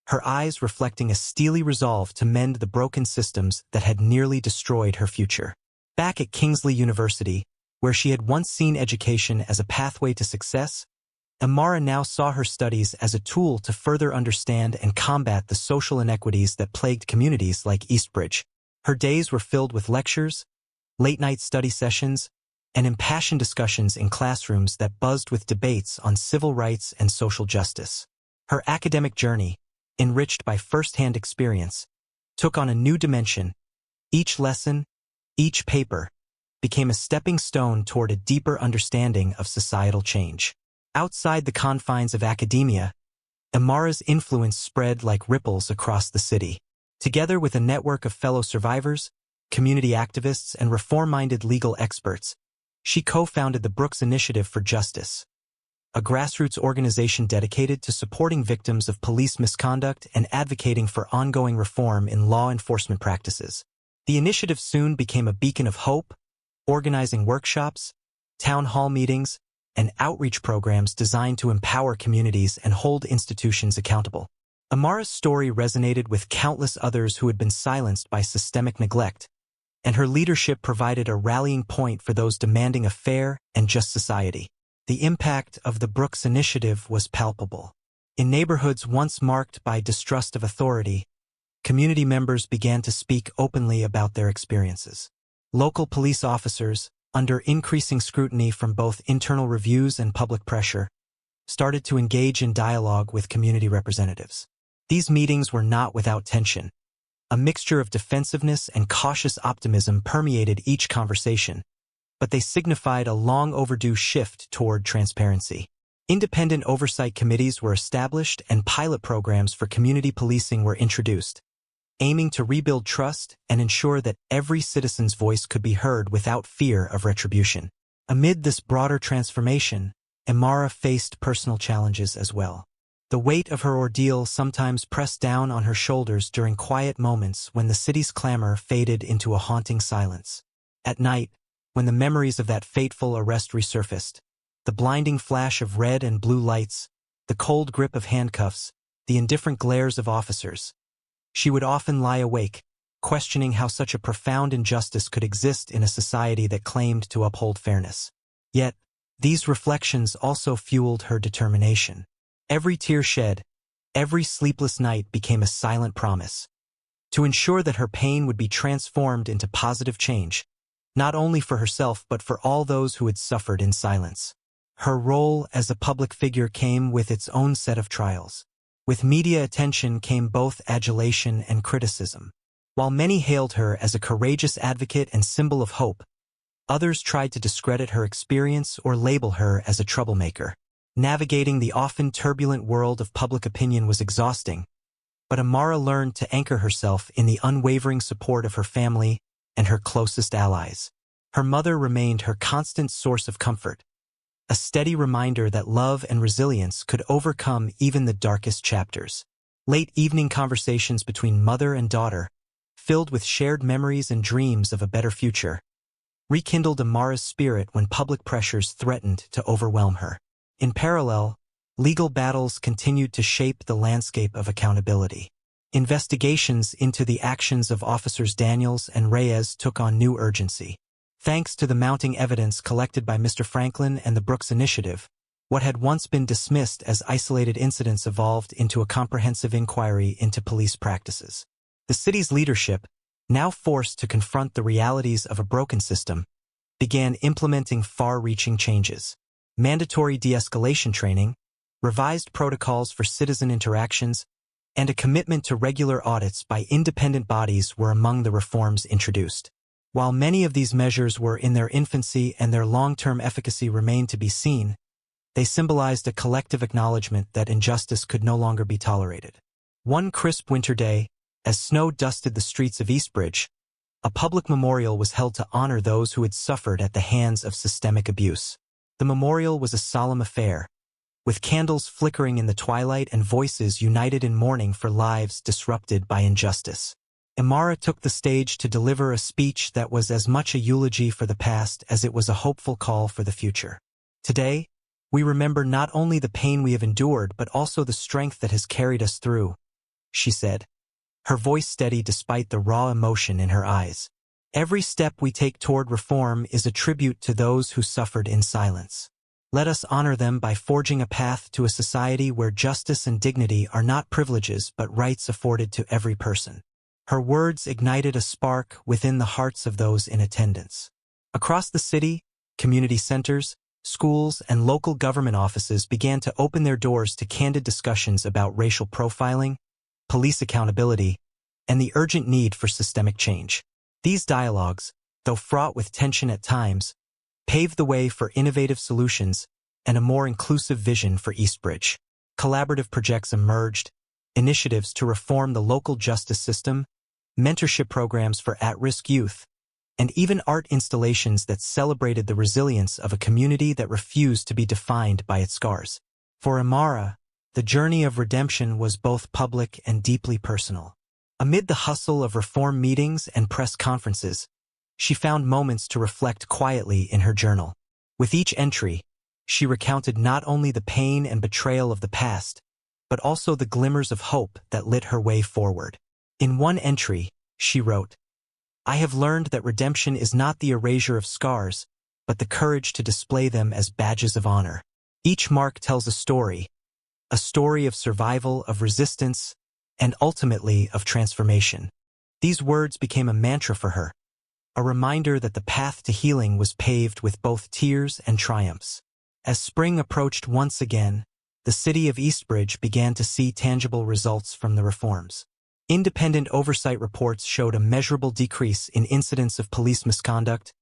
her eyes reflecting a steely resolve to mend the broken systems that had nearly destroyed her future. Back at Kingsley University, where she had once seen education as a pathway to success, Amara now saw her studies as a tool to further understand and combat the social inequities that plagued communities like Eastbridge. Her days were filled with lectures, late-night study sessions, and impassioned discussions in classrooms that buzzed with debates on civil rights and social justice. Her academic journey, enriched by first-hand experience, took on a new dimension. Each lesson, each paper, became a stepping stone toward a deeper understanding of societal change. Outside the confines of academia, Amara's influence spread like ripples across the city. Together with a network of fellow survivors, community activists, and reform-minded legal experts, she co-founded the Brooks Initiative for Justice, a grassroots organization dedicated to supporting victims of police misconduct and advocating for ongoing reform in law enforcement practices. The initiative soon became a beacon of hope, organizing workshops, town hall meetings, and outreach programs designed to empower communities and hold institutions accountable. Amara's story resonated with countless others who had been silenced by systemic neglect, and her leadership provided a rallying point for those demanding a fair and just society. The impact of the Brooks Initiative was palpable. In neighborhoods once marked by distrust of authority, community members began to speak openly about their experiences. Local police officers, under increasing scrutiny from both internal reviews and public pressure, started to engage in dialogue with community representatives. These meetings were not without tension. A mixture of defensiveness and cautious optimism permeated each conversation, but they signified a long-overdue shift toward transparency. Independent oversight committees were established and pilot programs for community policing were introduced, aiming to rebuild trust and ensure that every citizen's voice could be heard without fear of retribution. Amid this broader transformation, Amara faced personal challenges as well. The weight of her ordeal sometimes pressed down on her shoulders during quiet moments when the city's clamor faded into a haunting silence. At night, when the memories of that fateful arrest resurfaced, the blinding flash of red and blue lights, the cold grip of handcuffs, the indifferent glares of officers, she would often lie awake, questioning how such a profound injustice could exist in a society that claimed to uphold fairness. Yet, these reflections also fueled her determination. Every tear shed, every sleepless night became a silent promise to ensure that her pain would be transformed into positive change, not only for herself but for all those who had suffered in silence. Her role as a public figure came with its own set of trials. With media attention came both adulation and criticism. While many hailed her as a courageous advocate and symbol of hope, others tried to discredit her experience or label her as a troublemaker. Navigating the often turbulent world of public opinion was exhausting, but Amara learned to anchor herself in the unwavering support of her family and her closest allies. Her mother remained her constant source of comfort, a steady reminder that love and resilience could overcome even the darkest chapters. Late evening conversations between mother and daughter, filled with shared memories and dreams of a better future, rekindled Amara's spirit when public pressures threatened to overwhelm her. In parallel, legal battles continued to shape the landscape of accountability. Investigations into the actions of Officers Daniels and Reyes took on new urgency. Thanks to the mounting evidence collected by Mr. Franklin and the Brooks Initiative, what had once been dismissed as isolated incidents evolved into a comprehensive inquiry into police practices. The city's leadership, now forced to confront the realities of a broken system, began implementing far-reaching changes. Mandatory de-escalation training, revised protocols for citizen interactions, and a commitment to regular audits by independent bodies were among the reforms introduced. While many of these measures were in their infancy and their long-term efficacy remained to be seen, they symbolized a collective acknowledgement that injustice could no longer be tolerated. One crisp winter day, as snow dusted the streets of Eastbridge, a public memorial was held to honor those who had suffered at the hands of systemic abuse. The memorial was a solemn affair, with candles flickering in the twilight and voices united in mourning for lives disrupted by injustice. Imara took the stage to deliver a speech that was as much a eulogy for the past as it was a hopeful call for the future. Today, we remember not only the pain we have endured but also the strength that has carried us through, she said, her voice steady despite the raw emotion in her eyes. Every step we take toward reform is a tribute to those who suffered in silence. Let us honor them by forging a path to a society where justice and dignity are not privileges but rights afforded to every person. Her words ignited a spark within the hearts of those in attendance. Across the city, community centers, schools, and local government offices began to open their doors to candid discussions about racial profiling, police accountability, and the urgent need for systemic change. These dialogues, though fraught with tension at times, paved the way for innovative solutions and a more inclusive vision for Eastbridge. Collaborative projects emerged, initiatives to reform the local justice system, mentorship programs for at-risk youth, and even art installations that celebrated the resilience of a community that refused to be defined by its scars. For Imara, the journey of redemption was both public and deeply personal. Amid the hustle of reform meetings and press conferences, she found moments to reflect quietly in her journal. With each entry, she recounted not only the pain and betrayal of the past, but also the glimmers of hope that lit her way forward. In one entry, she wrote, "I have learned that redemption is not the erasure of scars, but the courage to display them as badges of honor. Each mark tells a story of survival, of resistance, and ultimately of transformation." These words became a mantra for her, a reminder that the path to healing was paved with both tears and triumphs. As spring approached once again, the city of Eastbridge began to see tangible results from the reforms. Independent oversight reports showed a measurable decrease in incidents of police misconduct,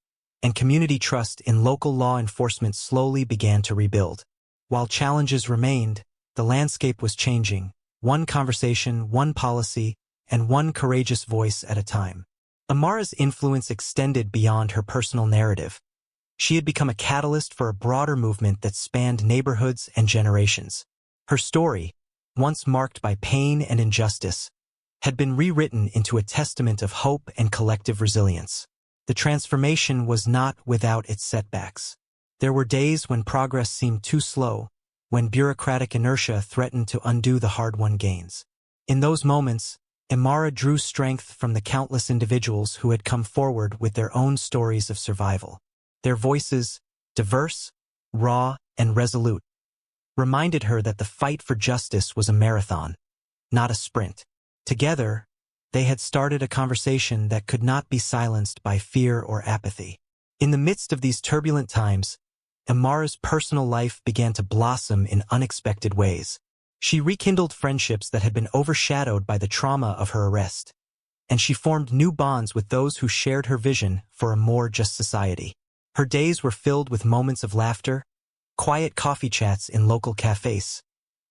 and community trust in local law enforcement slowly began to rebuild. While challenges remained, the landscape was changing, one conversation, one policy, and one courageous voice at a time. Imara's influence extended beyond her personal narrative. She had become a catalyst for a broader movement that spanned neighborhoods and generations. Her story, once marked by pain and injustice, had been rewritten into a testament of hope and collective resilience. The transformation was not without its setbacks. There were days when progress seemed too slow, when bureaucratic inertia threatened to undo the hard-won gains. In those moments, Imara drew strength from the countless individuals who had come forward with their own stories of survival. Their voices, diverse, raw, and resolute, reminded her that the fight for justice was a marathon, not a sprint. Together, they had started a conversation that could not be silenced by fear or apathy. In the midst of these turbulent times, Imara's personal life began to blossom in unexpected ways. She rekindled friendships that had been overshadowed by the trauma of her arrest, and she formed new bonds with those who shared her vision for a more just society. Her days were filled with moments of laughter, quiet coffee chats in local cafes,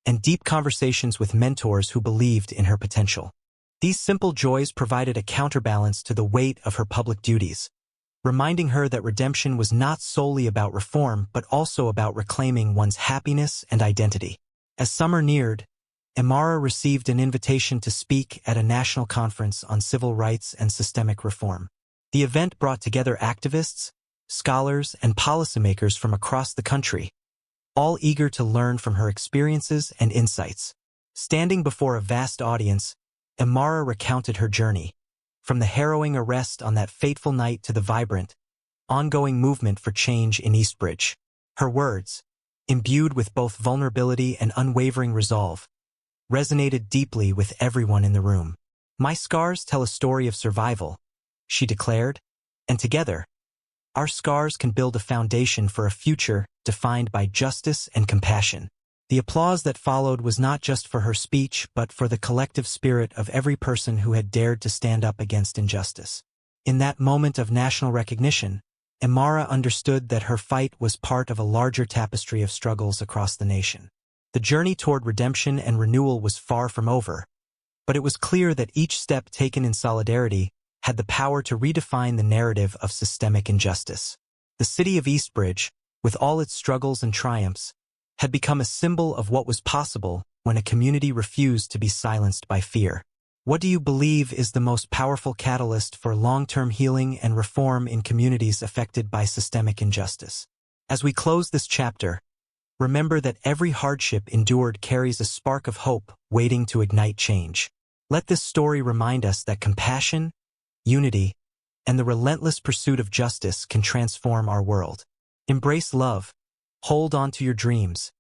and deep conversations with mentors who believed in her potential. These simple joys provided a counterbalance to the weight of her public duties, reminding her that redemption was not solely about reform but also about reclaiming one's happiness and identity. As summer neared, Imara received an invitation to speak at a national conference on civil rights and systemic reform. The event brought together activists, scholars, and policymakers from across the country, all eager to learn from her experiences and insights. Standing before a vast audience, Imara recounted her journey, from the harrowing arrest on that fateful night to the vibrant, ongoing movement for change in Eastbridge. Her words, imbued with both vulnerability and unwavering resolve, resonated deeply with everyone in the room. "My scars tell a story of survival," she declared, "and together, our scars can build a foundation for a future defined by justice and compassion." The applause that followed was not just for her speech, but for the collective spirit of every person who had dared to stand up against injustice. In that moment of national recognition, Imara understood that her fight was part of a larger tapestry of struggles across the nation. The journey toward redemption and renewal was far from over, but it was clear that each step taken in solidarity had the power to redefine the narrative of systemic injustice. The city of Eastbridge, with all its struggles and triumphs, had become a symbol of what was possible when a community refused to be silenced by fear. What do you believe is the most powerful catalyst for long-term healing and reform in communities affected by systemic injustice? As we close this chapter, remember that every hardship endured carries a spark of hope waiting to ignite change. Let this story remind us that compassion, unity, and the relentless pursuit of justice can transform our world. Embrace love, hold on to your dreams,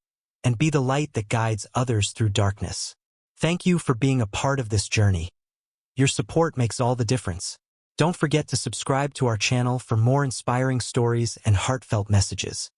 and be the light that guides others through darkness. Thank you for being a part of this journey. Your support makes all the difference. Don't forget to subscribe to our channel for more inspiring stories and heartfelt messages.